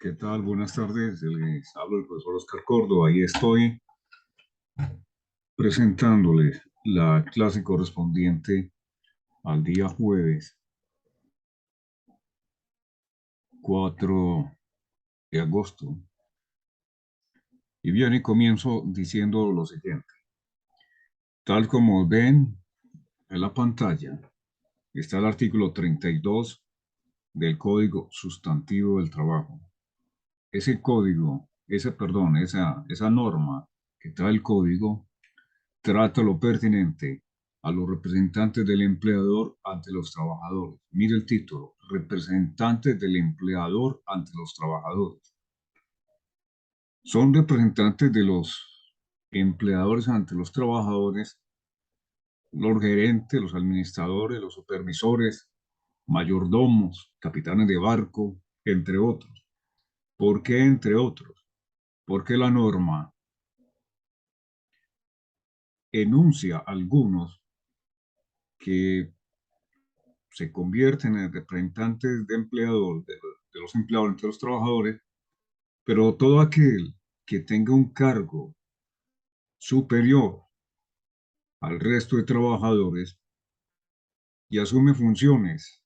¿Qué tal? Buenas tardes. Les hablo el profesor Oscar Córdoba. Ahí estoy presentándoles la clase correspondiente al día jueves 4 de agosto. Y bien, y comienzo diciendo lo siguiente. Tal como ven en la pantalla, está el artículo 32 del Código Sustantivo del Trabajo. Ese código, esa norma que trae el código trata lo pertinente a los representantes del empleador ante los trabajadores. Mire el título, representantes del empleador ante los trabajadores. Son representantes de los empleadores ante los trabajadores, los gerentes, los administradores, los supervisores, mayordomos, capitanes de barco, entre otros. ¿Por qué entre otros? Porque la norma enuncia algunos que se convierten en representantes de empleador, de los empleadores entre los trabajadores, pero todo aquel que tenga un cargo superior al resto de trabajadores y asume funciones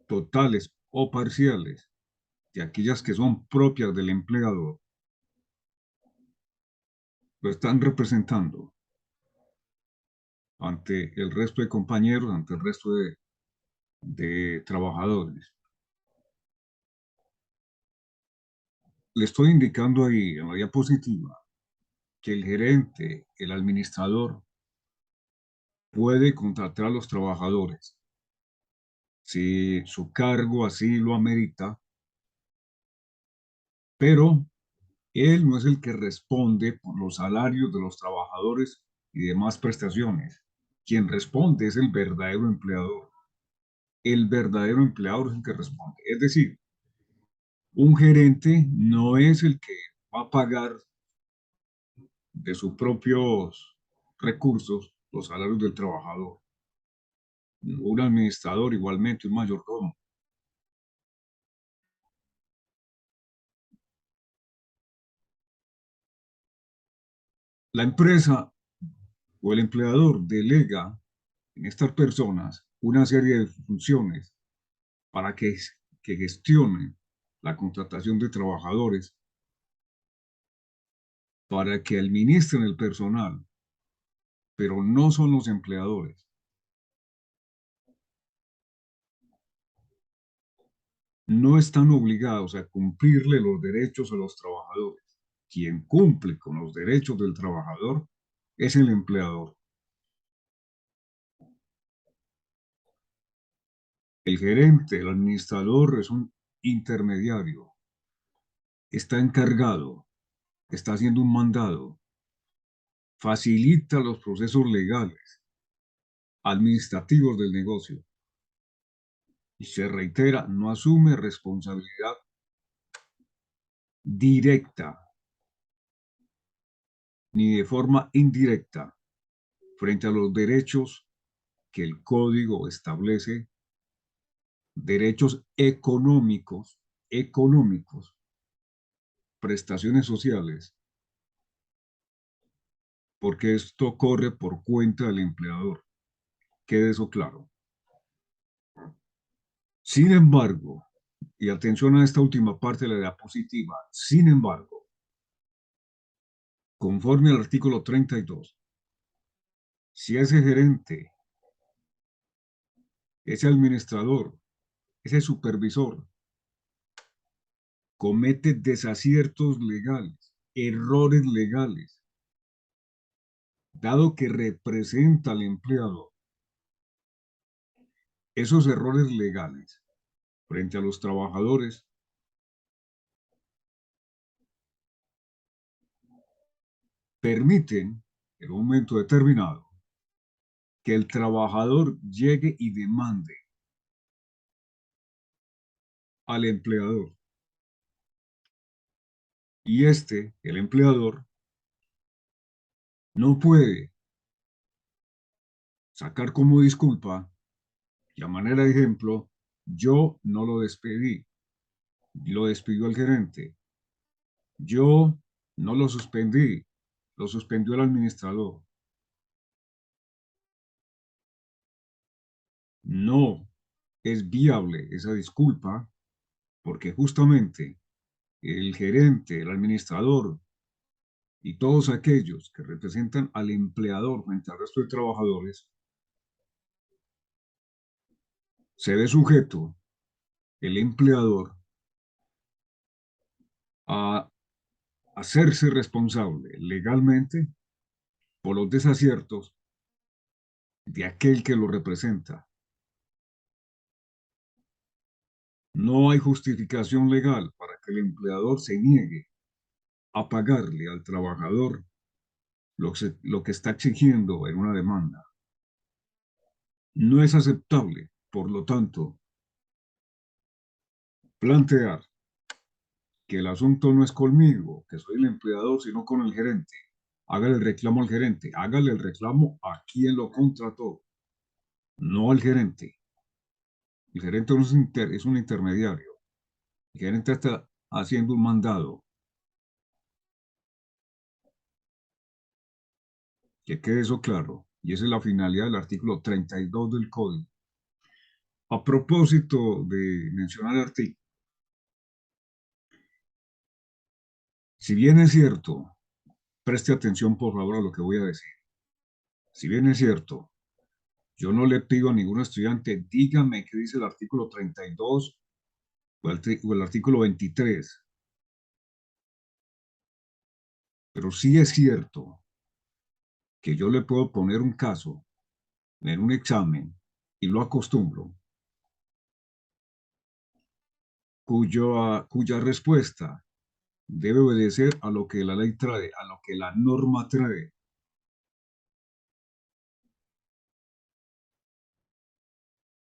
totales o parciales de aquellas que son propias del empleador, lo están representando ante el resto de compañeros, ante el resto de trabajadores. Le estoy indicando ahí en la diapositiva que el gerente, el administrador, puede contratar a los trabajadores si su cargo así lo amerita, pero él no es el que responde por los salarios de los trabajadores y demás prestaciones. Quien responde es el verdadero empleador. El verdadero empleador es el que responde. Es decir, un gerente no es el que va a pagar de sus propios recursos los salarios del trabajador. Un administrador igualmente, un mayordomo. La empresa o el empleador delega en estas personas una serie de funciones para que gestionen la contratación de trabajadores, para que administren el personal, pero no son los empleadores. No están obligados a cumplirle los derechos a los trabajadores. Quien cumple con los derechos del trabajador es el empleador. El gerente, el administrador es un intermediario, está encargado, está haciendo un mandado, facilita los procesos legales, administrativos del negocio y se reitera, no asume responsabilidad directa ni de forma indirecta frente a los derechos que el código establece, derechos económicos, prestaciones sociales, porque esto corre por cuenta del empleador. Quede eso claro. Sin embargo, y atención a esta última parte de la diapositiva, sin embargo, conforme al artículo 32, si ese gerente, ese administrador, ese supervisor comete desaciertos legales, errores legales, dado que representa al empleador, esos errores legales frente a los trabajadores permiten, en un momento determinado, que el trabajador llegue y demande al empleador. Y el empleador, no puede sacar como disculpa y a manera de ejemplo, yo no lo despedí, lo despidió el gerente. Yo no lo suspendí, lo suspendió el administrador. No es viable esa disculpa porque justamente el gerente, el administrador y todos aquellos que representan al empleador frente al resto de trabajadores se ve sujeto el empleador a hacerse responsable legalmente por los desaciertos de aquel que lo representa. No hay justificación legal para que el empleador se niegue a pagarle al trabajador lo que está exigiendo en una demanda. No es aceptable, por lo tanto, plantear que el asunto no es conmigo, que soy el empleador, sino con el gerente. Hágale el reclamo al gerente, hágale el reclamo a quien lo contrató, no al gerente. El gerente no es un intermediario. El gerente está haciendo un mandado. Que quede eso claro. Y esa es la finalidad del artículo 32 del Código. A propósito de mencionar el artículo, si bien es cierto, preste atención por favor a lo que voy a decir. Si bien es cierto, yo no le pido a ningún estudiante, dígame qué dice el artículo 32 o el artículo 23, pero sí es cierto que yo le puedo poner un caso en un examen y lo acostumbro, cuya respuesta debe obedecer a lo que la ley trae, a lo que la norma trae.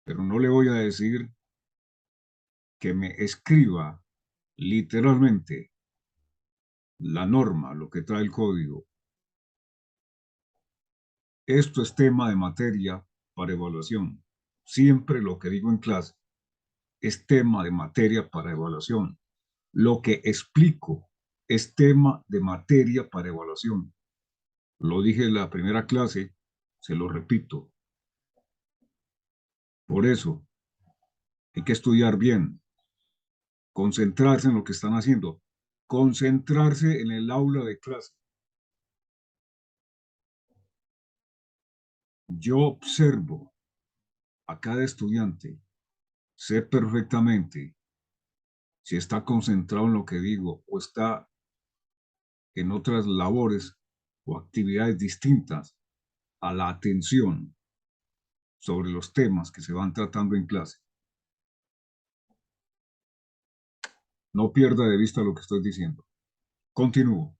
Pero no le voy a decir que me escriba literalmente la norma, lo que trae el código. Esto es tema de materia para evaluación. Siempre lo que digo en clase es tema de materia para evaluación. Lo que explico es tema de materia para evaluación. Lo dije en la primera clase, se lo repito. Por eso hay que estudiar bien, concentrarse en lo que están haciendo, concentrarse en el aula de clase. Yo observo a cada estudiante, sé perfectamente si está concentrado en lo que digo o está en otras labores o actividades distintas a la atención sobre los temas que se van tratando en clase. No pierda de vista lo que estoy diciendo. Continúo.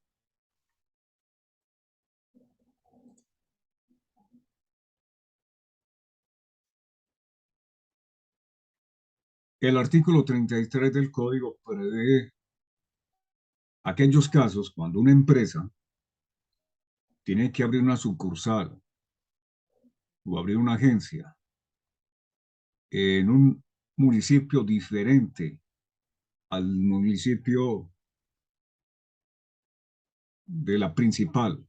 El artículo 33 del Código prevé aquellos casos cuando una empresa tiene que abrir una sucursal o abrir una agencia en un municipio diferente al municipio de la principal.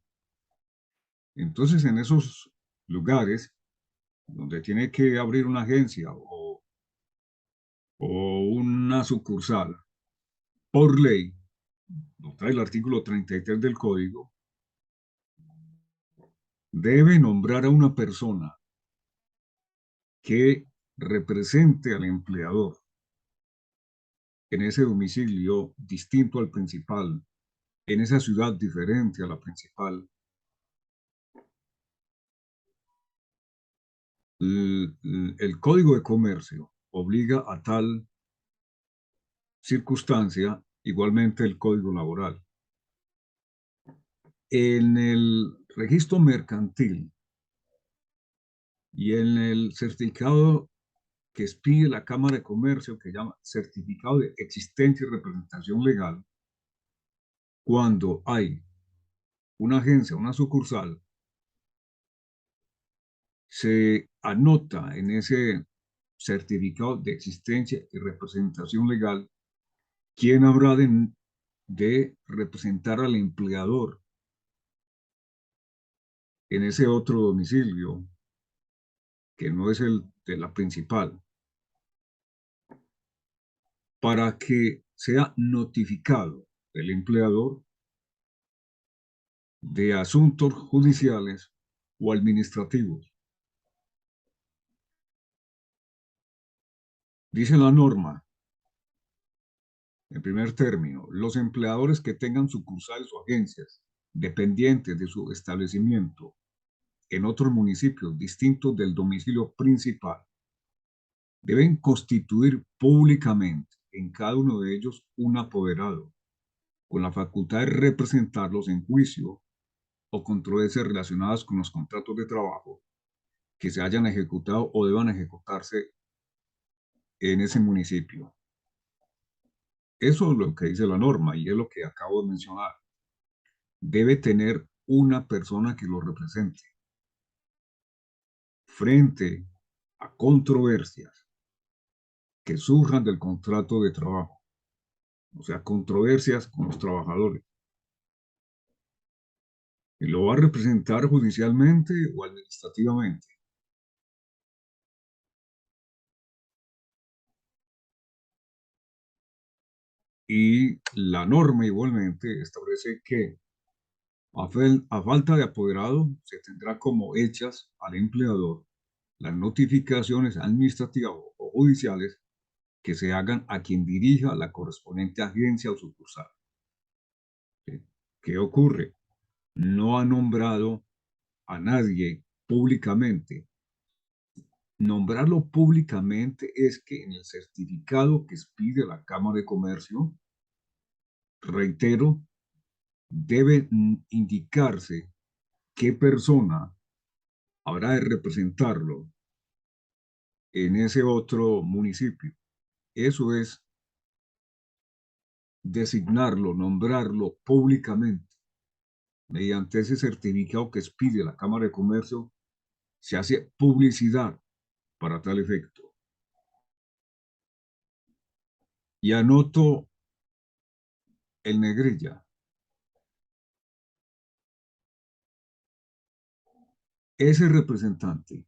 Entonces, en esos lugares donde tiene que abrir una agencia o una sucursal, por ley, lo trae el artículo 33 del Código, debe nombrar a una persona que represente al empleador en ese domicilio distinto al principal, en esa ciudad diferente a la principal. El Código de Comercio obliga a tal circunstancia, igualmente el Código Laboral. En el registro mercantil y en el certificado que expide la Cámara de Comercio, que llama certificado de existencia y representación legal, cuando hay una agencia, una sucursal, se anota en ese certificado de existencia y representación legal ¿quién habrá de representar al empleador en ese otro domicilio que no es el de la principal, para que sea notificado el empleador de asuntos judiciales o administrativos? Dice la norma, en primer término, los empleadores que tengan sucursales o agencias dependientes de su establecimiento en otros municipios distintos del domicilio principal deben constituir públicamente en cada uno de ellos un apoderado con la facultad de representarlos en juicio o controversias relacionadas con los contratos de trabajo que se hayan ejecutado o deban ejecutarse en ese municipio. Eso es lo que dice la norma y es lo que acabo de mencionar. Debe tener una persona que lo represente frente a controversias que surjan del contrato de trabajo, o sea, controversias con los trabajadores. Y lo va a representar judicialmente o administrativamente. Y la norma igualmente establece que a falta de apoderado se tendrá como hechas al empleador las notificaciones administrativas o judiciales que se hagan a quien dirija la correspondiente agencia o sucursal. ¿Qué ocurre? No ha nombrado a nadie públicamente. Nombrarlo públicamente es que en el certificado que expide la Cámara de Comercio, reitero, debe indicarse qué persona habrá de representarlo en ese otro municipio. Eso es designarlo, nombrarlo públicamente. Mediante ese certificado que expide la Cámara de Comercio, se hace publicidad para tal efecto. Y anoto el negrilla. Ese representante,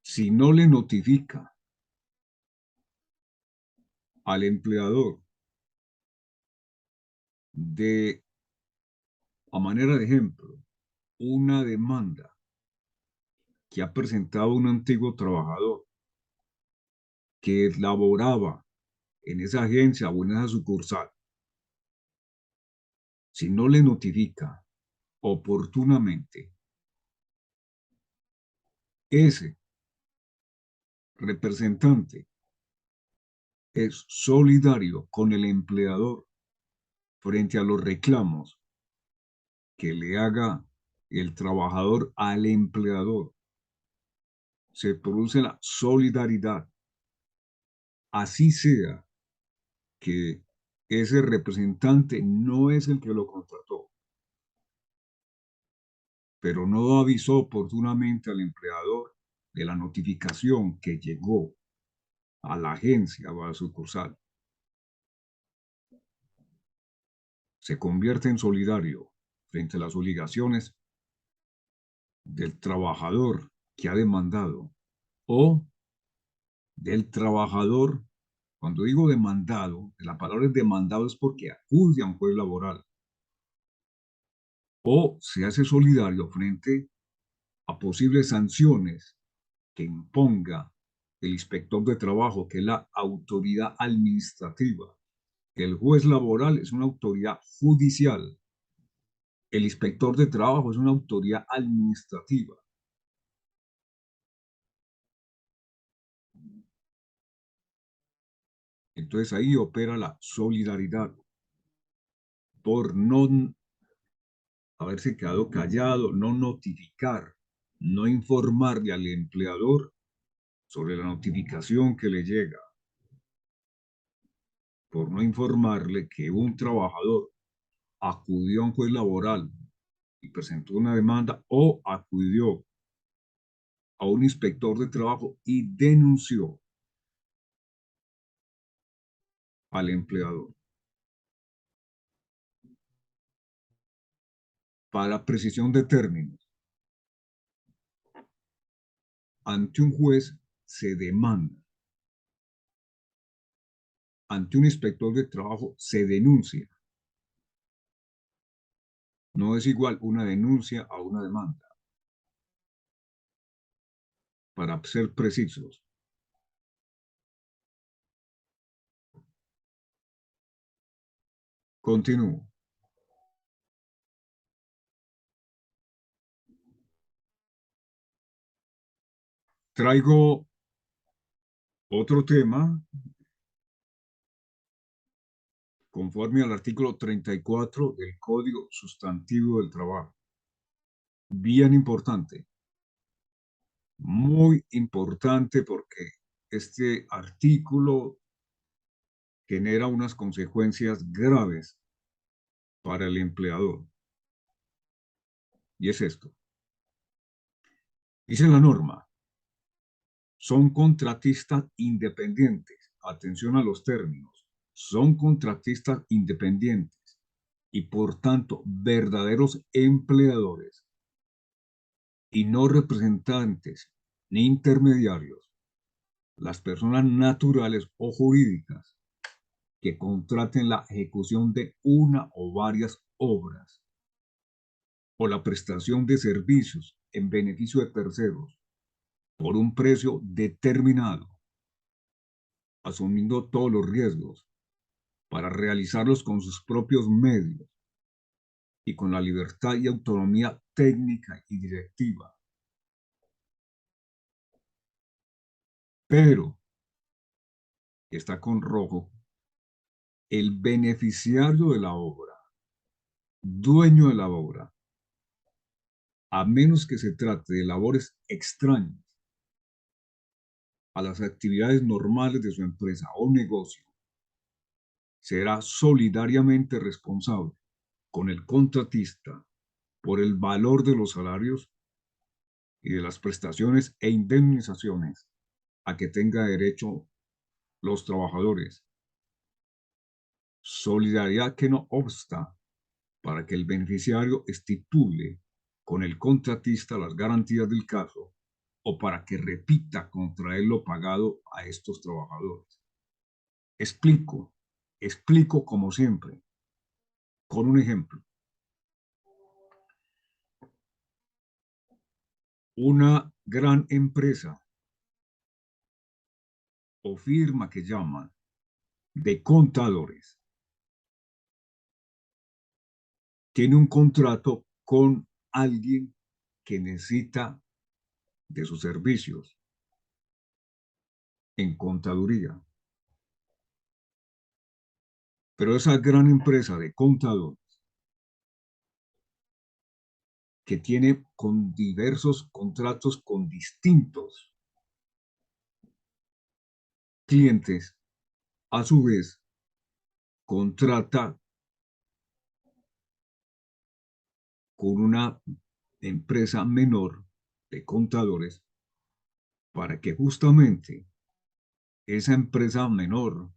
si no le notifica al empleador de, a manera de ejemplo, una demanda que ha presentado un antiguo trabajador que laboraba en esa agencia o en esa sucursal, si no le notifica oportunamente, ese representante es solidario con el empleador frente a los reclamos que le haga el trabajador al empleador. Se produce la solidaridad, así sea que ese representante no es el que lo contrató, pero no avisó oportunamente al empleador de la notificación que llegó a la agencia o a la sucursal. Se convierte en solidario frente a las obligaciones del trabajador que ha demandado o del trabajador. Cuando digo demandado, la palabra es demandado es porque acude a un juez laboral o se hace solidario frente a posibles sanciones que imponga el inspector de trabajo, que es la autoridad administrativa. El juez laboral es una autoridad judicial. El inspector de trabajo es una autoridad administrativa. Entonces ahí opera la solidaridad por no haberse quedado callado, no notificar, no informarle al empleador sobre la notificación que le llega, por no informarle que un trabajador acudió a un juez laboral y presentó una demanda o acudió a un inspector de trabajo y denunció al empleador. Para precisión de términos, ante un juez se demanda, ante un inspector de trabajo se denuncia. No es igual una denuncia a una demanda. Para ser precisos, continúo. Traigo otro tema conforme al artículo 34 del Código Sustantivo del Trabajo. Bien importante, muy importante porque este artículo genera unas consecuencias graves para el empleador. Y es esto. Dice la norma, son contratistas independientes. Atención a los términos. Son contratistas independientes y por tanto verdaderos empleadores y no representantes ni intermediarios, las personas naturales o jurídicas que contraten la ejecución de una o varias obras o la prestación de servicios en beneficio de terceros por un precio determinado, asumiendo todos los riesgos para realizarlos con sus propios medios y con la libertad y autonomía técnica y directiva. Pero, está con rojo, el beneficiario de la obra, dueño de la obra, a menos que se trate de labores extrañas a las actividades normales de su empresa o negocio, será solidariamente responsable con el contratista por el valor de los salarios y de las prestaciones e indemnizaciones a que tenga derecho los trabajadores. Solidaridad que no obsta para que el beneficiario estipule con el contratista las garantías del caso o para que repita contra él lo pagado a estos trabajadores. Explico como siempre, con un ejemplo. Una gran empresa o firma que llaman de contadores tiene un contrato con alguien que necesita de sus servicios en contaduría. Pero esa gran empresa de contadores que tiene con diversos contratos con distintos clientes, a su vez contrata con una empresa menor de contadores para que justamente esa empresa menor,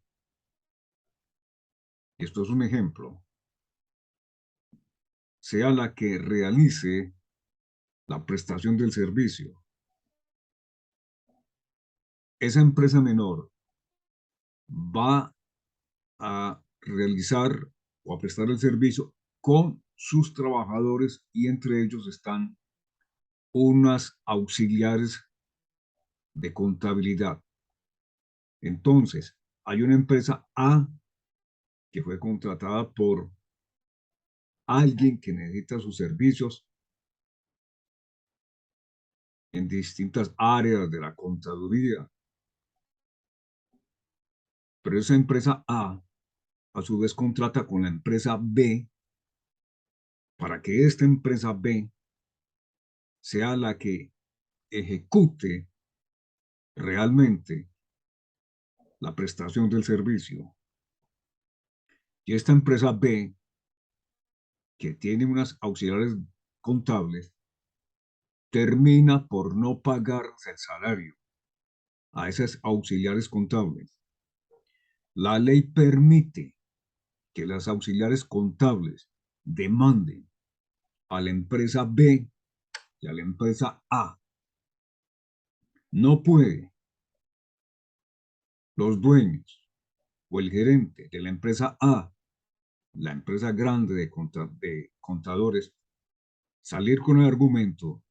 esto es un ejemplo, sea la que realice la prestación del servicio. Esa empresa menor va a realizar o a prestar el servicio con sus trabajadores y entre ellos están unas auxiliares de contabilidad. Entonces, hay una empresa A que fue contratada por alguien que necesita sus servicios en distintas áreas de la contaduría. Pero esa empresa a su vez, contrata con la empresa B para que esta empresa B sea la que ejecute realmente la prestación del servicio. Y esta empresa B, que tiene unas auxiliares contables, termina por no pagar el salario a esos auxiliares contables. La ley permite que las auxiliares contables demanden a la empresa B y a la empresa A. No puede los dueños o el gerente de la empresa A, la empresa grande de contadores, salir con el argumento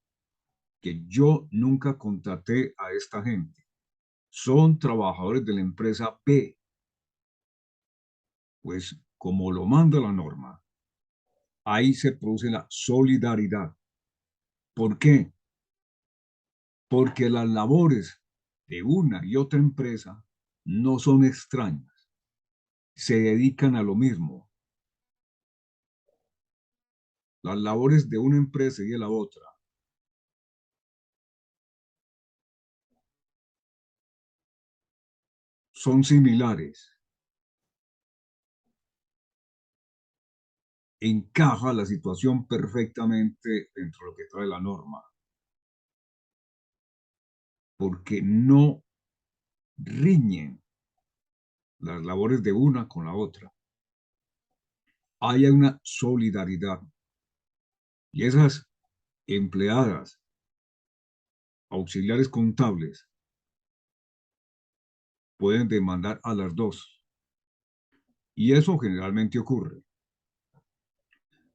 que yo nunca contraté a esta gente. Son trabajadores de la empresa B. Pues como lo manda la norma, ahí se produce la solidaridad. ¿Por qué? Porque las labores de una y otra empresa no son extrañas, se dedican a lo mismo. Las labores de una empresa y de la otra son similares. Encaja la situación perfectamente dentro de lo que trae la norma, porque no riñen las labores de una con la otra. Hay una solidaridad y esas empleadas auxiliares contables pueden demandar a las dos. Y eso generalmente ocurre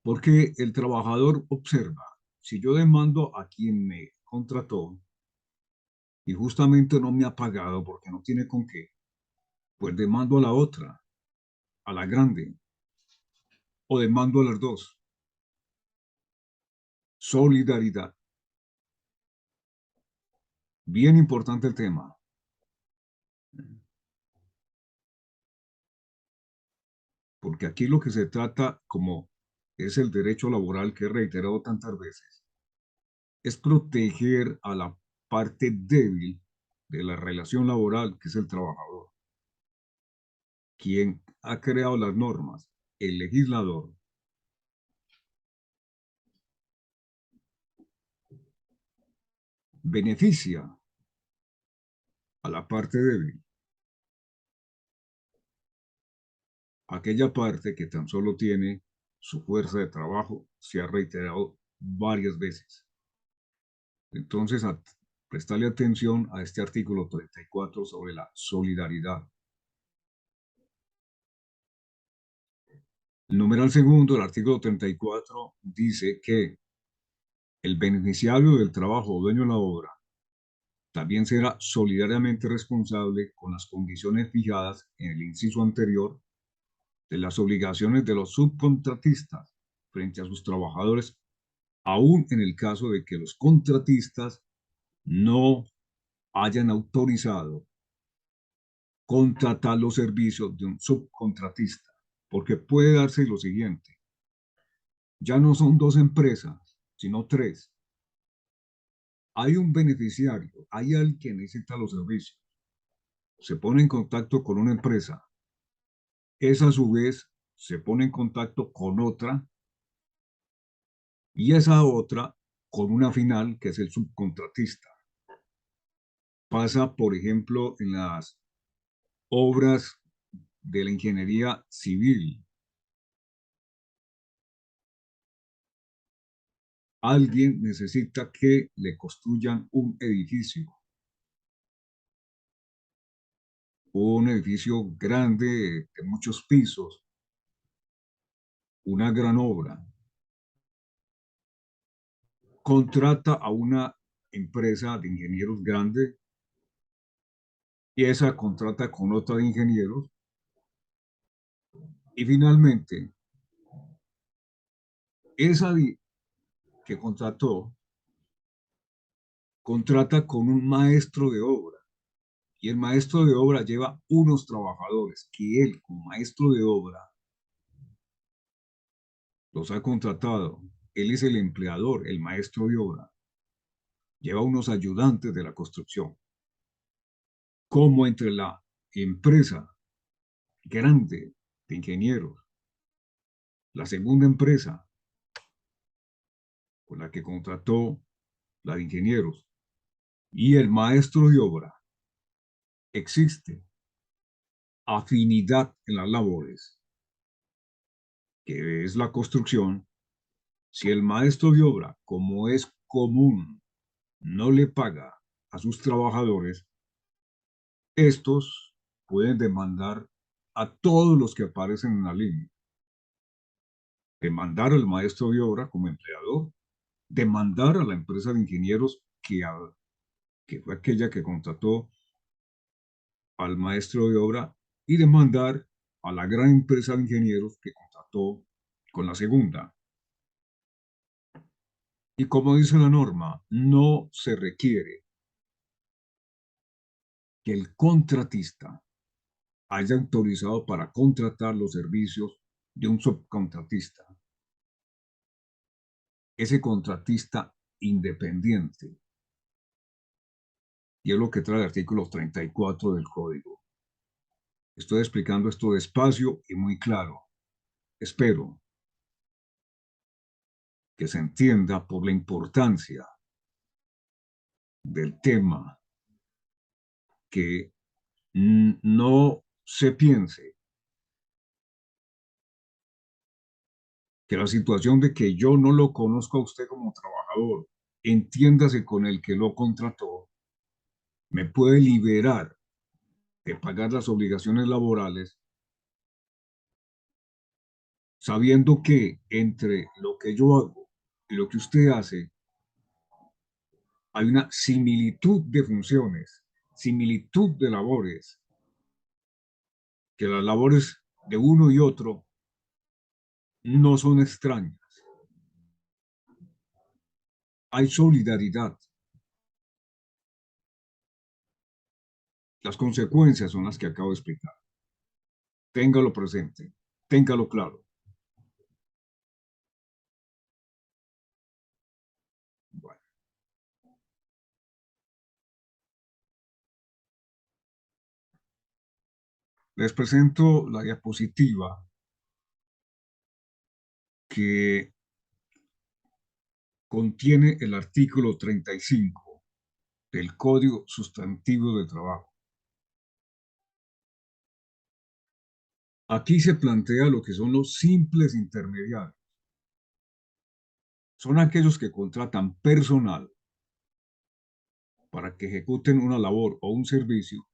porque el trabajador observa, si yo demando a quien me contrató y justamente no me ha pagado porque no tiene con qué, pues demando a la otra, a la grande, o demando a las dos. Solidaridad. Bien importante el tema, porque aquí lo que se trata, como es el derecho laboral que he reiterado tantas veces, es proteger a la parte débil de la relación laboral, que es el trabajador. Quien ha creado las normas, el legislador, beneficia a la parte débil, aquella parte que tan solo tiene su fuerza de trabajo, se ha reiterado varias veces. Entonces, prestarle atención a este artículo 34 sobre la solidaridad. El numeral segundo del artículo 34 dice que el beneficiario del trabajo o dueño de la obra también será solidariamente responsable con las condiciones fijadas en el inciso anterior de las obligaciones de los subcontratistas frente a sus trabajadores, aún en el caso de que los contratistas no hayan autorizado contratar los servicios de un subcontratista, porque puede darse lo siguiente, ya no son dos empresas, sino tres. Hay un beneficiario, hay alguien que necesita los servicios, se pone en contacto con una empresa, esa a su vez se pone en contacto con otra y esa otra con una final que es el subcontratista. Pasa, por ejemplo, en las obras de la ingeniería civil. Alguien necesita que le construyan un edificio grande de muchos pisos, una gran obra. Contrata a una empresa de ingenieros grande y esa contrata con otra de ingenieros y finalmente esa que contrató contrata con un maestro de obra y el maestro de obra lleva unos trabajadores que él, como maestro de obra, los ha contratado. Él es el empleador, el maestro de obra. Lleva unos ayudantes de la construcción. Como entre la empresa grande de ingenieros, la segunda empresa con la que contrató la de ingenieros, y el maestro de obra, existe afinidad en las labores, que es la construcción. Si el maestro de obra, como es común, no le paga a sus trabajadores, estos pueden demandar a todos los que aparecen en la línea. Demandar al maestro de obra como empleador, demandar a la empresa de ingenieros que fue aquella que contrató al maestro de obra, y demandar a la gran empresa de ingenieros que contrató con la segunda. Y como dice la norma, no se requiere que el contratista haya autorizado para contratar los servicios de un subcontratista. Ese contratista independiente. Y es lo que trae el artículo 34 del Código. Estoy explicando esto despacio y muy claro. Espero que se entienda por la importancia del tema, que no se piense que la situación de que yo no lo conozco a usted como trabajador, entiéndase con el que lo contrató, me puede liberar de pagar las obligaciones laborales, sabiendo que entre lo que yo hago y lo que usted hace hay una similitud de funciones, similitud de labores, que las labores de uno y otro no son extrañas. Hay solidaridad. Las consecuencias son las que acabo de explicar. Téngalo presente, téngalo claro. Bueno, les presento la diapositiva que contiene el artículo 35 del Código Sustantivo de Trabajo. Aquí se plantea lo que son los simples intermediarios. Son aquellos que contratan personal para que ejecuten una labor o un servicio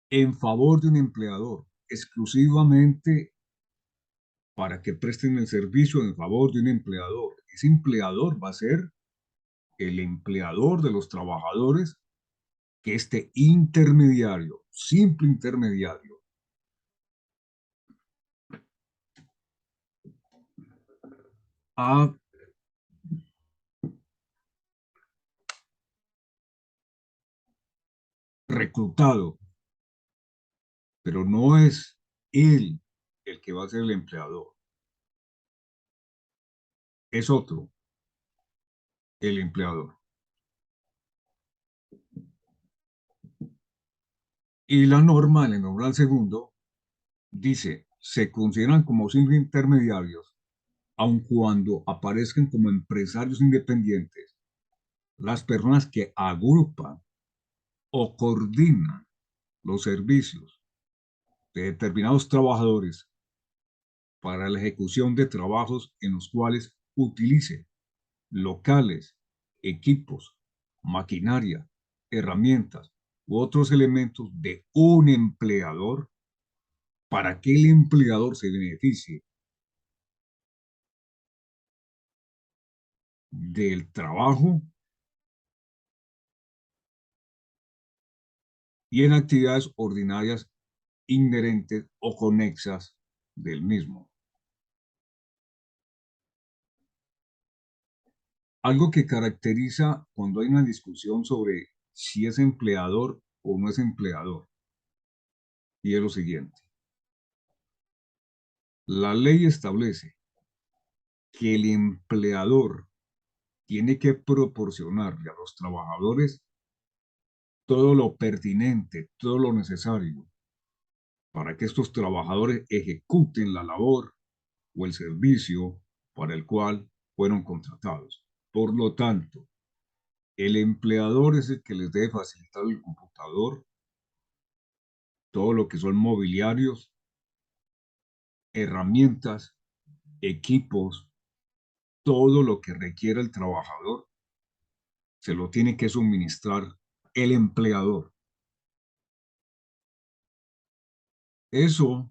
en favor de un empleador, exclusivamente para que presten el servicio en favor de un empleador. Ese empleador va a ser el empleador de los trabajadores que este intermediario, simple intermediario, ha reclutado, pero no es él el que va a ser el empleador, es otro el empleador. Y la norma, el numeral segundo, dice, se consideran como simples intermediarios, aun cuando aparezcan como empresarios independientes, las personas que agrupan o coordinan los servicios de determinados trabajadores para la ejecución de trabajos en los cuales utilice locales, equipos, maquinaria, herramientas u otros elementos de un empleador para que el empleador se beneficie del trabajo y en actividades ordinarias inherentes o conexas del mismo. Algo que caracteriza cuando hay una discusión sobre si es empleador o no es empleador, y es lo siguiente. La ley establece que el empleador tiene que proporcionarle a los trabajadores todo lo pertinente, todo lo necesario para que estos trabajadores ejecuten la labor o el servicio para el cual fueron contratados. Por lo tanto, el empleador es el que les debe facilitar el computador, todo lo que son mobiliarios, herramientas, equipos, todo lo que requiera el trabajador, se lo tiene que suministrar el empleador. Eso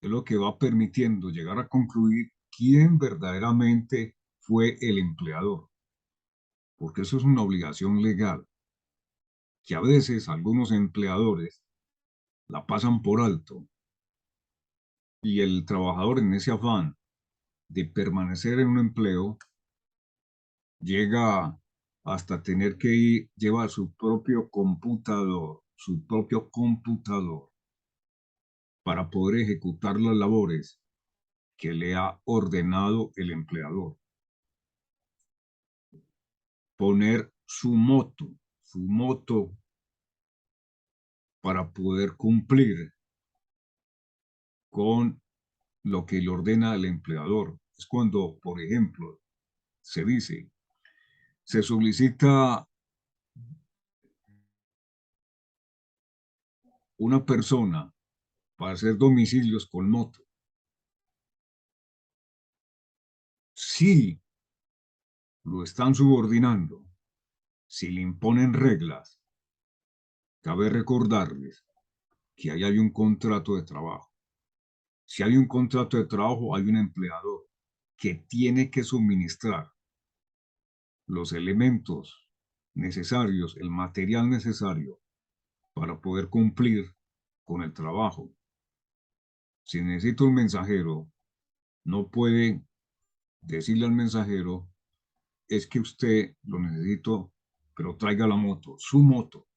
es lo que va permitiendo llegar a concluir quién verdaderamente fue el empleador, porque eso es una obligación legal que a veces algunos empleadores la pasan por alto y el trabajador en ese afán de permanecer en un empleo llega hasta tener que llevar su propio computador para poder ejecutar las labores que le ha ordenado el empleador. Poner su moto para poder cumplir con lo que le ordena el empleador. Es cuando, por ejemplo, se dice, se solicita una persona para hacer domicilios con moto. Si lo están subordinando, si le imponen reglas, cabe recordarles que ahí hay un contrato de trabajo. Si hay un contrato de trabajo, hay un empleador que tiene que suministrar los elementos necesarios, el material necesario para poder cumplir con el trabajo. Si necesito un mensajero, no puede decirle al mensajero, es que usted lo necesito, pero traiga la moto, su moto.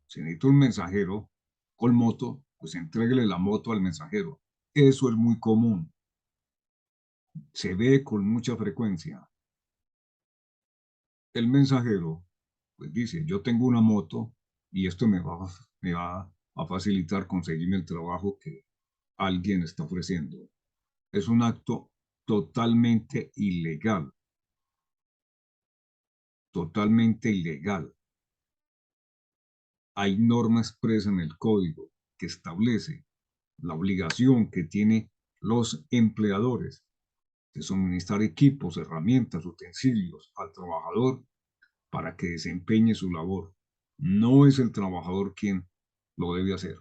Si necesito un mensajero con moto, pues entréguele la moto al mensajero. Eso es muy común, se ve con mucha frecuencia. El mensajero, pues dice, yo tengo una moto y esto me va a facilitar conseguirme el trabajo que alguien está ofreciendo. Es un acto totalmente ilegal, totalmente ilegal. Hay norma expresa en el código que establece la obligación que tienen los empleadores de suministrar equipos, herramientas, utensilios al trabajador para que desempeñe su labor. No es el trabajador quien lo debe hacer.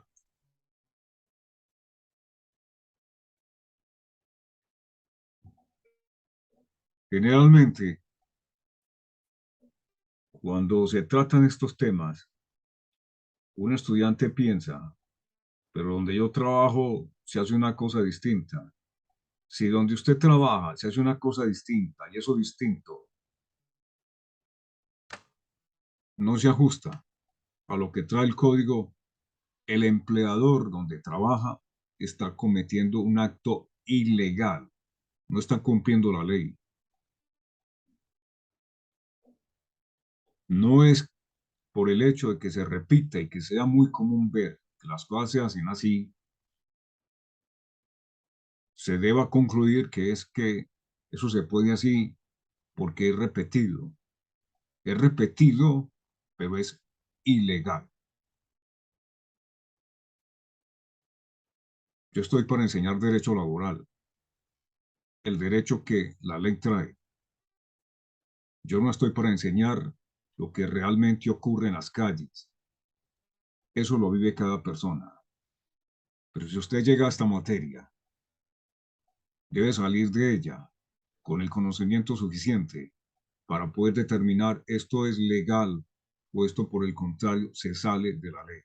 Generalmente, cuando se tratan estos temas, un estudiante piensa, pero donde yo trabajo se hace una cosa distinta. Si donde usted trabaja se hace una cosa distinta y eso distinto no se ajusta a lo que trae el código, el empleador donde trabaja está cometiendo un acto ilegal, no está cumpliendo la ley. No es por el hecho de que se repita y que sea muy común ver que las cosas se hacen así, se deba concluir que es que eso se puede así porque es repetido. Es repetido, pero es ilegal. Yo estoy para enseñar derecho laboral, el derecho que la ley trae. Yo no estoy para enseñar lo que realmente ocurre en las calles. Eso lo vive cada persona. Pero si usted llega a esta materia, debe salir de ella con el conocimiento suficiente para poder determinar esto es legal o esto por el contrario se sale de la ley.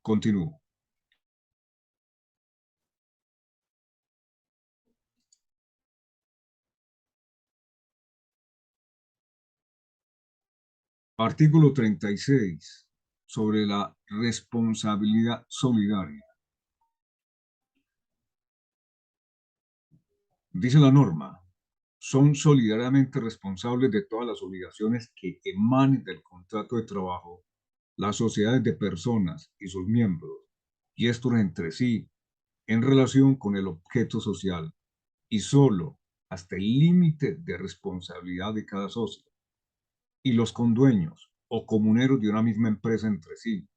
Continúo. Artículo 36 sobre la responsabilidad solidaria. Dice la norma, son solidariamente responsables de todas las obligaciones que emanen del contrato de trabajo las sociedades de personas y sus miembros, y estos entre sí en relación con el objeto social y solo hasta el límite de responsabilidad de cada socio y los condueños o comuneros de una misma empresa entre sí,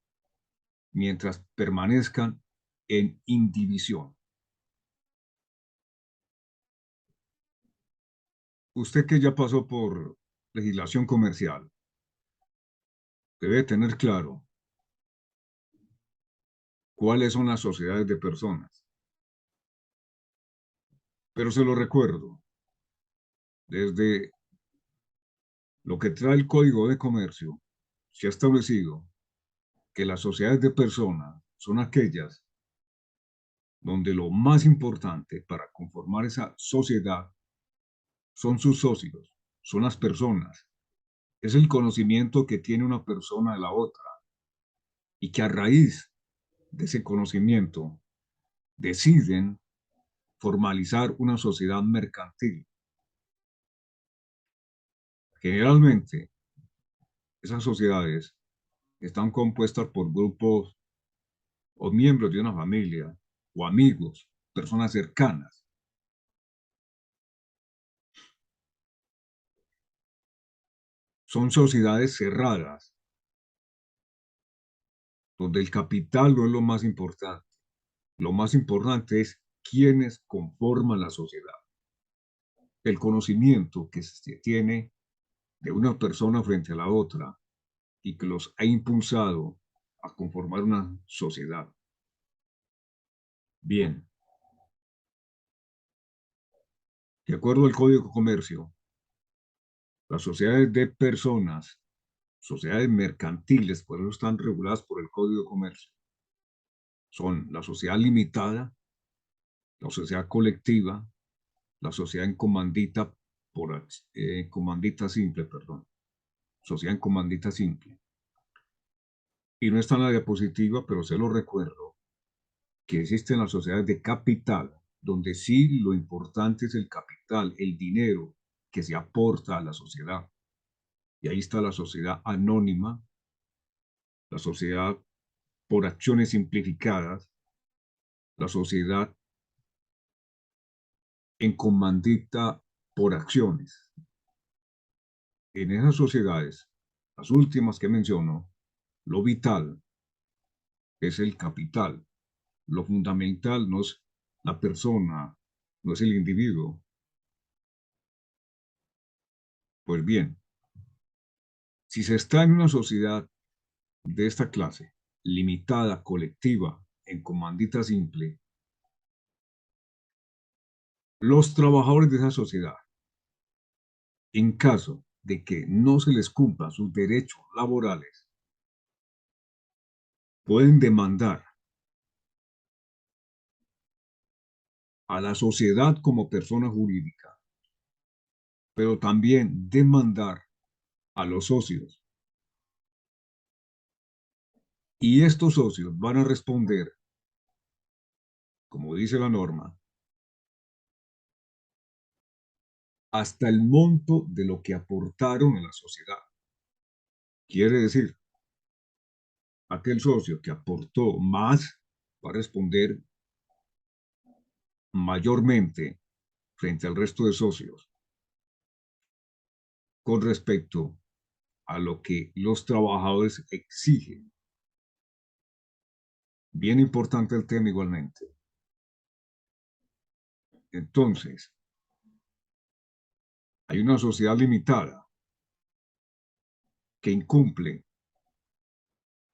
mientras permanezcan en indivisión. Usted que ya pasó por legislación comercial, debe tener claro cuáles son las sociedades de personas. Pero se lo recuerdo, desde lo que trae el Código de Comercio, se ha establecido que las sociedades de personas son aquellas donde lo más importante para conformar esa sociedad son sus socios, son las personas, es el conocimiento que tiene una persona de la otra y que a raíz de ese conocimiento deciden formalizar una sociedad mercantil. Generalmente, esas sociedades están compuestas por grupos o miembros de una familia o amigos, personas cercanas. Son sociedades cerradas, donde el capital no es lo más importante. Lo más importante es quiénes conforman la sociedad. El conocimiento que se tiene de una persona frente a la otra y que los ha impulsado a conformar una sociedad. Bien, de acuerdo al Código de Comercio, las sociedades de personas, sociedades mercantiles, por eso están reguladas por el Código de Comercio, son la sociedad limitada, la sociedad colectiva, la sociedad en comandita comandita simple, perdón, sociedad en comandita simple. Y no está en la diapositiva, pero se lo recuerdo, que existen las sociedades de capital, donde sí lo importante es el capital, el dinero que se aporta a la sociedad. Y ahí está la sociedad anónima, la sociedad por acciones simplificadas, la sociedad en comandita por acciones. En esas sociedades, las últimas que menciono, lo vital es el capital. Lo fundamental no es la persona, no es el individuo. Pues bien, si se está en una sociedad de esta clase, limitada, colectiva, en comandita simple, los trabajadores de esa sociedad, en caso de que no se les cumplan sus derechos laborales, pueden demandar a la sociedad como persona jurídica, pero también demandar a los socios. Y estos socios van a responder, como dice la norma, hasta el monto de lo que aportaron a la sociedad. Quiere decir, aquel socio que aportó más va a responder mayormente frente al resto de socios con respecto a lo que los trabajadores exigen. Bien importante el tema igualmente. Entonces, hay una sociedad limitada que incumple,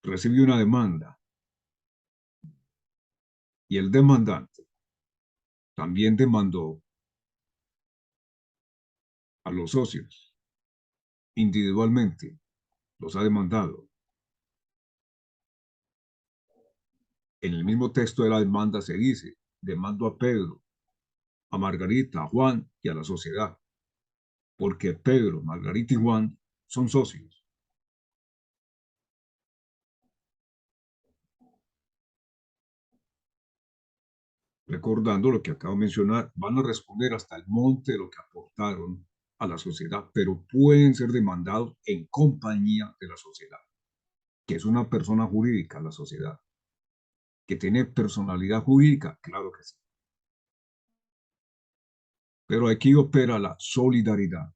recibe una demanda y el demandante también demandó a los socios individualmente, los ha demandado. En el mismo texto de la demanda se dice, demando a Pedro, a Margarita, a Juan y a la sociedad, porque Pedro, Margarita y Juan son socios. Recordando lo que acabo de mencionar, van a responder hasta el monte de lo que aportaron a la sociedad, pero pueden ser demandados en compañía de la sociedad, que es una persona jurídica, la sociedad, que tiene personalidad jurídica, claro que sí. Pero aquí opera la solidaridad.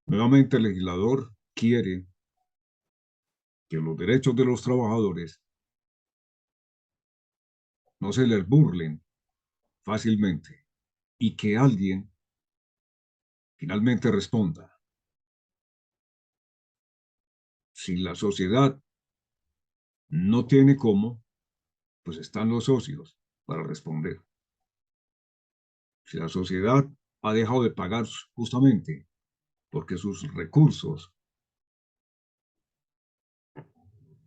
Nuevamente el legislador quiere que los derechos de los trabajadores no se les burlen fácilmente y que alguien finalmente responda. Si la sociedad no tiene cómo, pues están los socios para responder. Si la sociedad ha dejado de pagar justamente porque sus recursos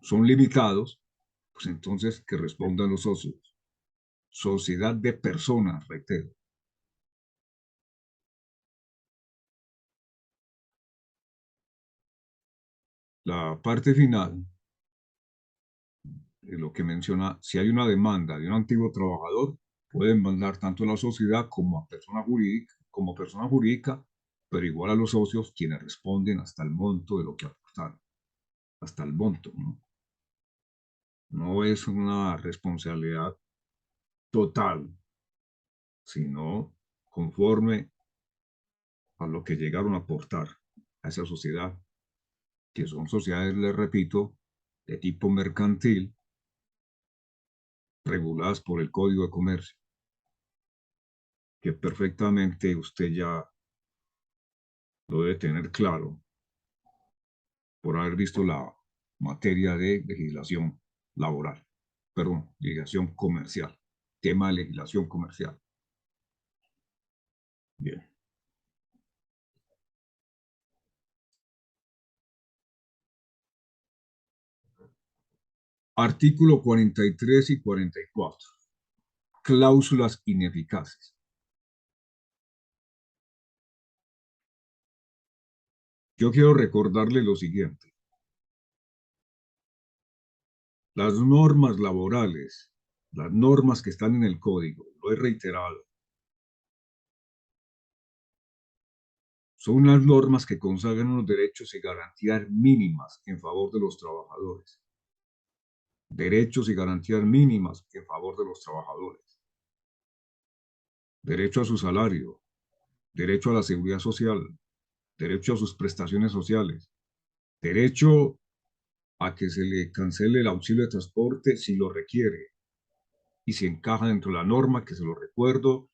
son limitados, pues entonces que respondan los socios. Sociedad de personas, reitero. La parte final lo que menciona, si hay una demanda de un antiguo trabajador, pueden mandar tanto a la sociedad como persona jurídica, pero igual a los socios quienes responden hasta el monto de lo que aportaron, hasta el monto, ¿no? No es una responsabilidad total, sino conforme a lo que llegaron a aportar a esa sociedad, que son sociedades, les repito, de tipo mercantil, reguladas por el Código de Comercio, que perfectamente usted ya lo debe tener claro por haber visto la materia de legislación laboral, perdón, legislación comercial, tema de legislación comercial. Bien. Artículo 43 y 44. Cláusulas ineficaces. Yo quiero recordarle lo siguiente. Las normas laborales, las normas que están en el código, lo he reiterado, son las normas que consagran unos derechos y garantías mínimas en favor de los trabajadores. Derechos y garantías mínimas en favor de los trabajadores. Derecho a su salario, derecho a la seguridad social, derecho a sus prestaciones sociales, derecho a que se le cancele el auxilio de transporte si lo requiere y si encaja dentro de la norma, que se lo recuerdo,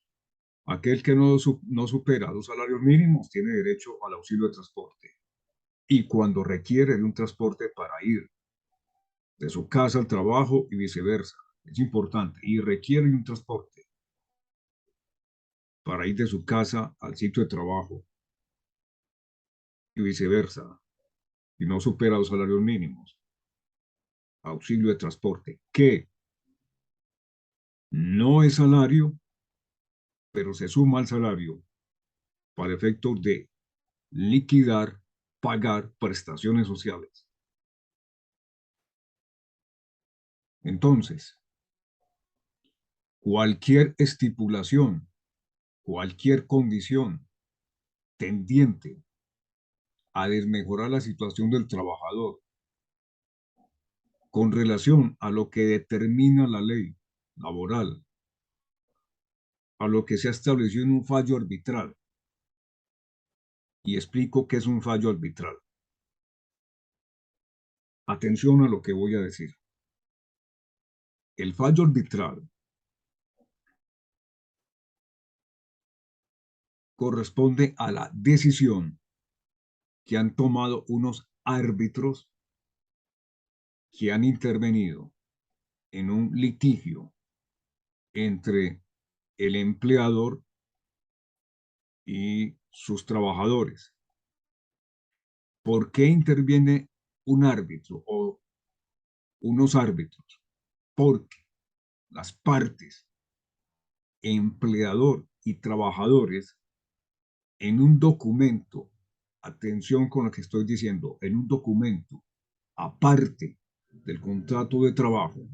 aquel que no supera 2 salarios mínimos tiene derecho al auxilio de transporte y cuando requiere de un transporte para ir de su casa al trabajo y viceversa, es importante, y requiere un transporte para ir de su casa al sitio de trabajo y viceversa, y no supera 2 salarios mínimos, auxilio de transporte, que no es salario, pero se suma al salario para efectos de liquidar, pagar prestaciones sociales. Entonces, cualquier estipulación, cualquier condición tendiente a desmejorar la situación del trabajador con relación a lo que determina la ley laboral, a lo que se ha establecido en un fallo arbitral. Y explico qué es un fallo arbitral. Atención a lo que voy a decir. El fallo arbitral corresponde a la decisión que han tomado unos árbitros que han intervenido en un litigio entre el empleador y sus trabajadores. ¿Por qué interviene un árbitro o unos árbitros? Porque las partes, empleador y trabajadores, en un documento, atención con lo que estoy diciendo, en un documento aparte del contrato de trabajo,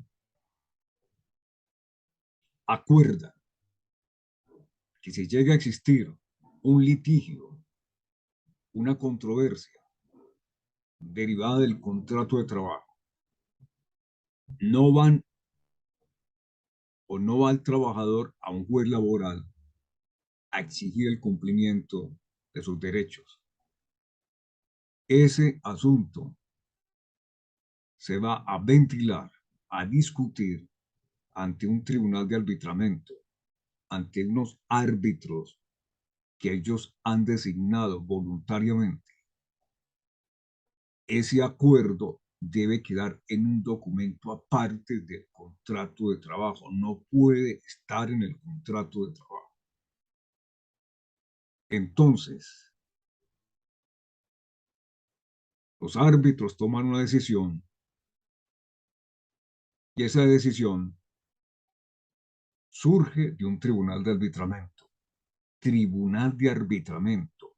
acuerdan que si llega a existir un litigio, una controversia derivada del contrato de trabajo, no van o no va el trabajador a un juez laboral a exigir el cumplimiento de sus derechos. Ese asunto se va a ventilar, a discutir ante un tribunal de arbitramiento, ante unos árbitros que ellos han designado voluntariamente. Ese acuerdo debe quedar en un documento aparte del contrato de trabajo, no puede estar en el contrato de trabajo. Entonces, los árbitros toman una decisión y esa decisión surge de un tribunal de arbitramiento. Tribunal de arbitramiento.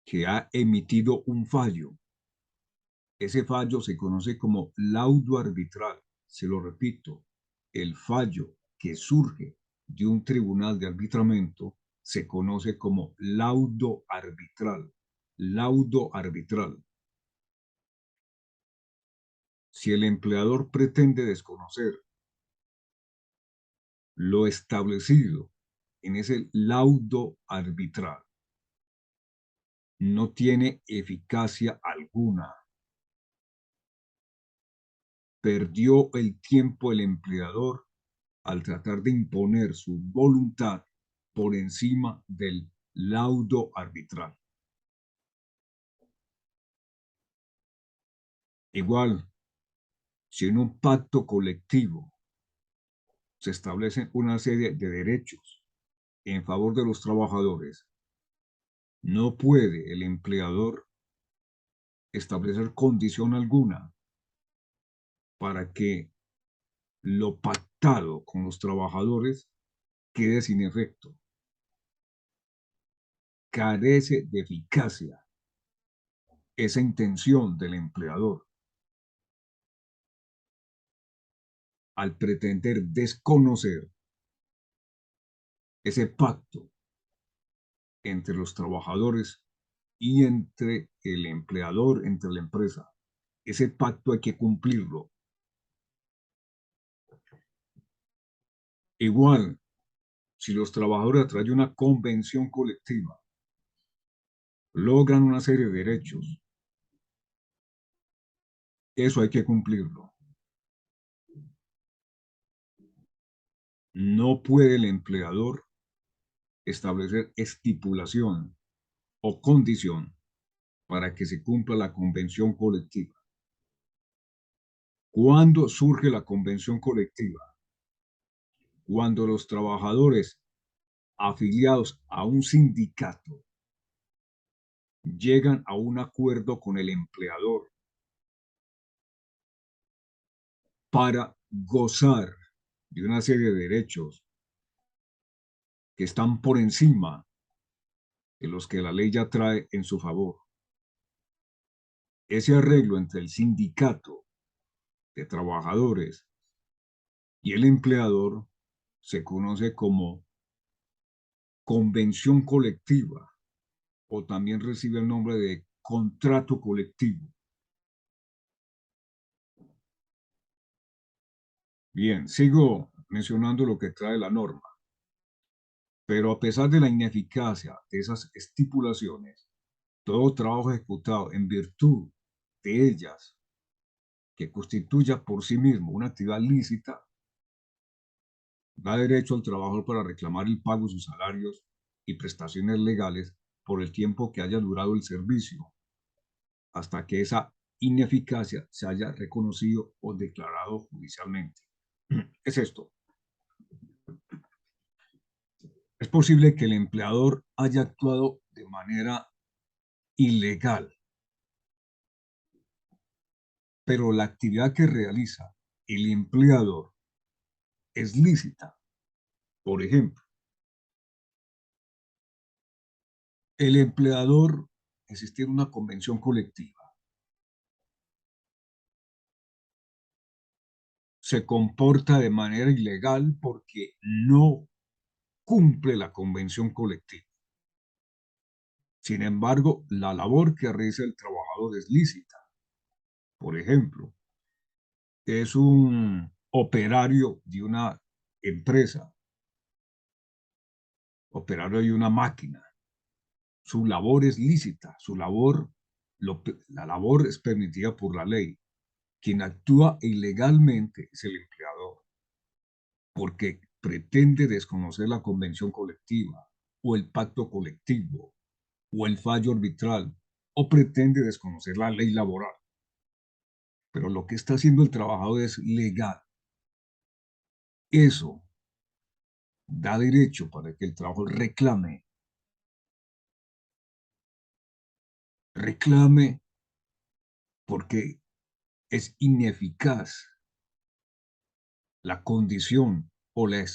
Que ha emitido un fallo. Ese fallo se conoce como laudo arbitral. Se lo repito, el fallo que surge de un tribunal de arbitramiento se conoce como laudo arbitral. Laudo arbitral. Si el empleador pretende desconocer lo establecido en ese laudo arbitral, no tiene eficacia alguna. Perdió el tiempo el empleador al tratar de imponer su voluntad por encima del laudo arbitral. Igual, si en un pacto colectivo se establecen una serie de derechos en favor de los trabajadores, no puede el empleador establecer condición alguna para que lo pactado con los trabajadores quede sin efecto. Carece de eficacia esa intención del empleador al pretender desconocer ese pacto entre los trabajadores y entre el empleador, entre la empresa. Ese pacto hay que cumplirlo. Igual, si los trabajadores a través de una convención colectiva logran una serie de derechos, eso hay que cumplirlo. No puede el empleador establecer estipulación o condición para que se cumpla la convención colectiva. ¿Cuándo surge la convención colectiva? Cuando los trabajadores afiliados a un sindicato llegan a un acuerdo con el empleador para gozar de una serie de derechos que están por encima de los que la ley ya trae en su favor. Ese arreglo entre el sindicato de trabajadores y el empleador se conoce como convención colectiva o también recibe el nombre de contrato colectivo. Bien, sigo mencionando lo que trae la norma, pero a pesar de la ineficacia de esas estipulaciones, todo trabajo ejecutado en virtud de ellas, que constituya por sí mismo una actividad lícita, da derecho al trabajador para reclamar el pago de sus salarios y prestaciones legales por el tiempo que haya durado el servicio, hasta que esa ineficacia se haya reconocido o declarado judicialmente. Es esto. Es posible que el empleador haya actuado de manera ilegal, pero la actividad que realiza el empleador es lícita. Por ejemplo, el empleador existir una convención colectiva se comporta de manera ilegal porque no cumple la convención colectiva. Sin embargo, la labor que realiza el trabajador es lícita. Por ejemplo, es un operario de una empresa, operario de una máquina. Su labor es lícita, la labor es permitida por la ley. Quien actúa ilegalmente es el empleador, porque pretende desconocer la convención colectiva o el pacto colectivo o el fallo arbitral o pretende desconocer la ley laboral. Pero lo que está haciendo el trabajador es legal. Eso da derecho para que el trabajador reclame porque es ineficaz la condición o la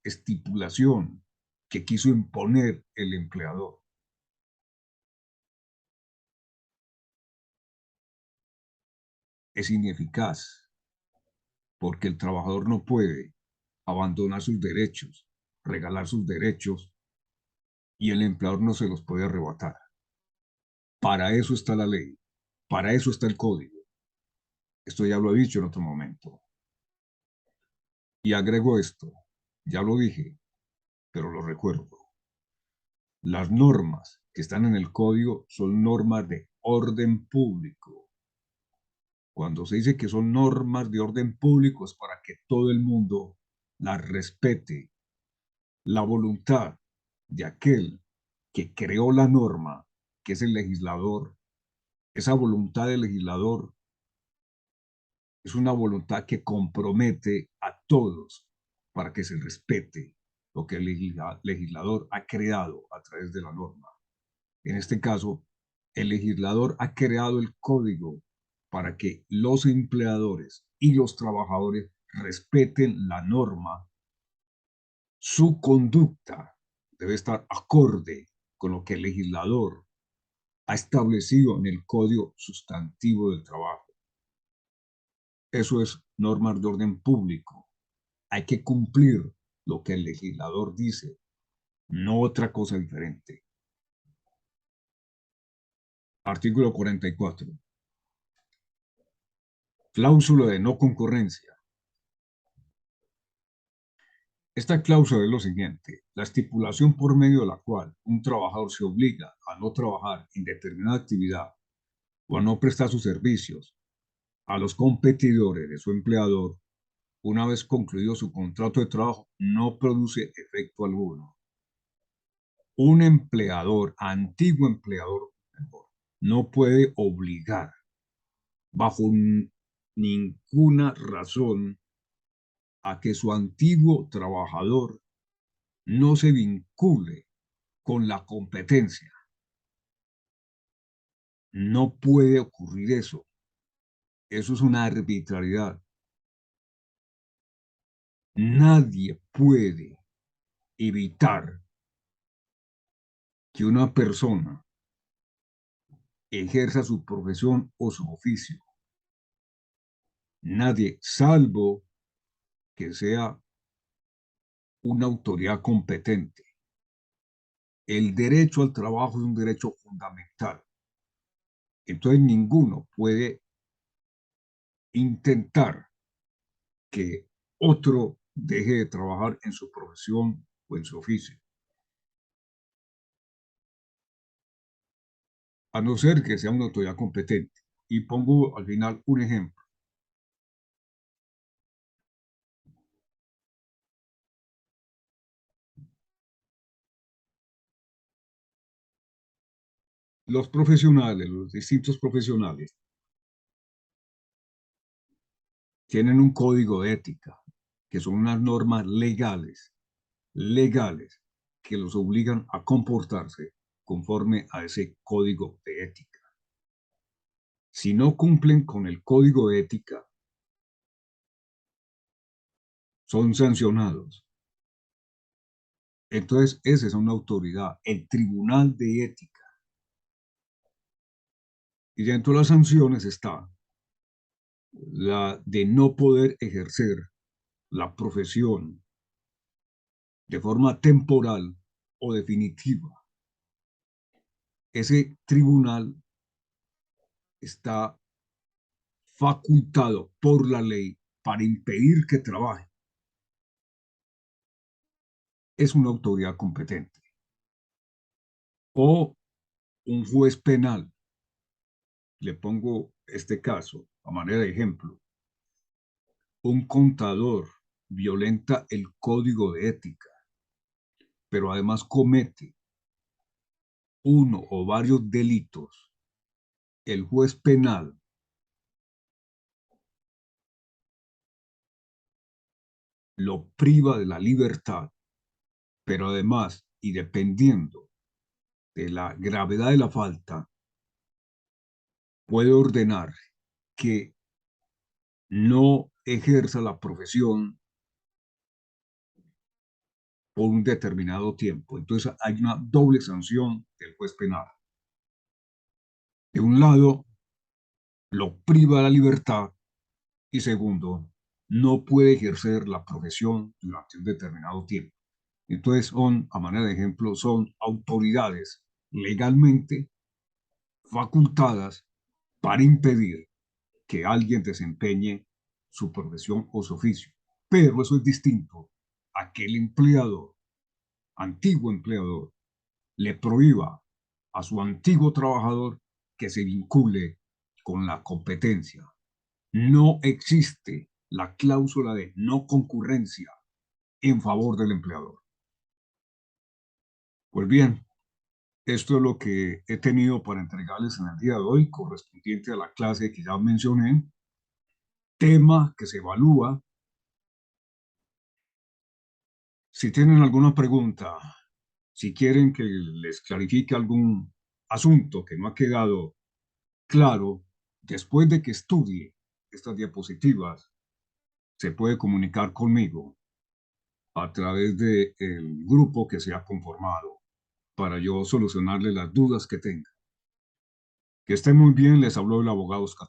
estipulación que quiso imponer el empleador. Es ineficaz porque el trabajador no puede abandonar sus derechos, regalar sus derechos y el empleador no se los puede arrebatar. Para eso está la ley, para eso está el código. Esto ya lo he dicho en otro momento. Y agrego esto, ya lo dije, pero lo recuerdo. Las normas que están en el código son normas de orden público. Cuando se dice que son normas de orden público es para que todo el mundo las respete. La voluntad de aquel que creó la norma, que es el legislador, esa voluntad del legislador es una voluntad que compromete a todos para que se respete lo que el legislador ha creado a través de la norma. En este caso, el legislador ha creado el código para que los empleadores y los trabajadores respeten la norma. Su conducta debe estar acorde con lo que el legislador ha establecido en el Código Sustantivo del Trabajo. Eso es normas de orden público. Hay que cumplir lo que el legislador dice, no otra cosa diferente. Artículo 44. Cláusula de no concurrencia. Esta cláusula es lo siguiente: la estipulación por medio de la cual un trabajador se obliga a no trabajar en determinada actividad o a no prestar sus servicios a los competidores de su empleador una vez concluido su contrato de trabajo no produce efecto alguno. Un empleador, antiguo empleador, no puede obligar bajo ninguna razón a que su antiguo trabajador no se vincule con la competencia. No puede ocurrir eso. Eso es una arbitrariedad. Nadie puede evitar que una persona ejerza su profesión o su oficio. Nadie, salvo que sea una autoridad competente. El derecho al trabajo es un derecho fundamental. Entonces ninguno puede intentar que otro deje de trabajar en su profesión o en su oficio, a no ser que sea una autoridad competente. Y pongo al final un ejemplo. Los profesionales, los distintos profesionales, tienen un código de ética, que son unas normas legales, que los obligan a comportarse conforme a ese código de ética. Si no cumplen con el código de ética, son sancionados. Entonces, esa es una autoridad, el Tribunal de Ética. Y dentro de las sanciones está la de no poder ejercer la profesión de forma temporal o definitiva. ese tribunal está facultado por la ley para impedir que trabaje. Es una autoridad competente. O un juez penal. Le pongo este caso a manera de ejemplo. Un contador violenta el código de ética, pero además comete uno o varios delitos. El juez penal lo priva de la libertad, pero además, y dependiendo de la gravedad de la falta, puede ordenar que no ejerza la profesión por un determinado tiempo. Entonces hay una doble sanción del juez penal. De un lado, lo priva de la libertad y segundo, no puede ejercer la profesión durante un determinado tiempo. Entonces son, a manera de ejemplo, son autoridades legalmente facultadas para impedir que alguien desempeñe su profesión o su oficio. Pero eso es distinto a que el empleador, antiguo empleador, le prohíba a su antiguo trabajador que se vincule con la competencia. No existe la cláusula de no concurrencia en favor del empleador. Pues bien, esto es lo que he tenido para entregarles en el día de hoy, correspondiente a la clase que ya mencioné, tema que se evalúa. Si tienen alguna pregunta, si quieren que les clarifique algún asunto que no ha quedado claro, después de que estudie estas diapositivas, se puede comunicar conmigo a través del grupo que se ha conformado para yo solucionarle las dudas que tenga. Que estén muy bien, les habló el abogado Oscar.